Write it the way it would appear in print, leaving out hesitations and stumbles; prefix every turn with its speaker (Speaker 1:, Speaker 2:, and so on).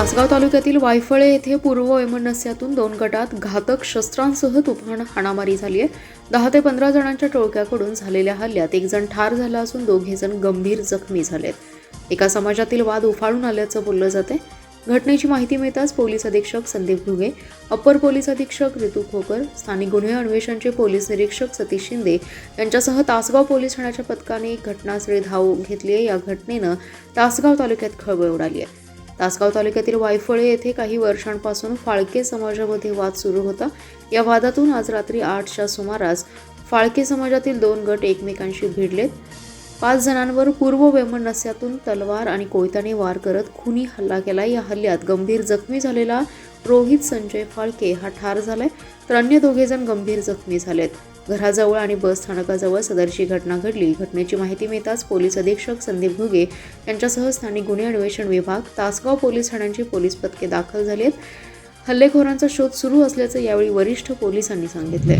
Speaker 1: तासगाव तालुक्यातील वायफळे येथे पूर्व वैमनस्यातून 2 गटात घातक शस्त्रांसह तुफान हाणामारी झाली आहे. 10 ते 15 जणांच्या टोळक्याकडून झालेल्या हल्ल्यात एक जण ठार झाला असून 2 जण गंभीर जखमी झालेत. एका समाजातील वाद उफाळून आल्याचं बोललं जाते. घटनेची माहिती मिळताच पोलीस अधीक्षक संदीप घुगे, अप्पर पोलीस अधीक्षक ऋतू खोकर, स्थानिक गुन्हे अन्वेषणचे पोलीस निरीक्षक सतीश शिंदे यांच्यासह तासगाव पोलीस ठाण्याच्या पथकाने घटनास्थळी धाव घेतली आहे. या घटनेनं तासगाव तालुक्यात खळबळ उडाली आहे. तासगाव तालुक्यातील वायफळे येथे काही वर्षांपासून फाळके समाजामध्ये वाद सुरू होता. या वादातून आज रात्री 8च्या सुमारास फाळके समाजातील 2 गट एकमेकांशी भिडलेत. 5 जणांवर पूर्व वैमनस्यातून तलवार आणि कोयत्याने वार करत खुनी हल्ला केला. या हल्ल्यात गंभीर जखमी झालेला रोहित संजय फाळके हा ठार झालाय, तर अन्य 2 जण गंभीर जखमी झालेत. घराजवळ आणि बस स्थानकाजवळ सदरची घटना घडली. घटनेची माहिती मिळताच पोलीस अधीक्षक संदीप घुगे यांच्यासह स्थानिक गुन्हे अन्वेषण विभाग, तासगाव पोलीस ठाण्यांची पोलीस पथके दाखल झाली आहेत. हल्लेखोरांचा शोध सुरू असल्याचं यावेळी वरिष्ठ पोलिसांनी सांगितले.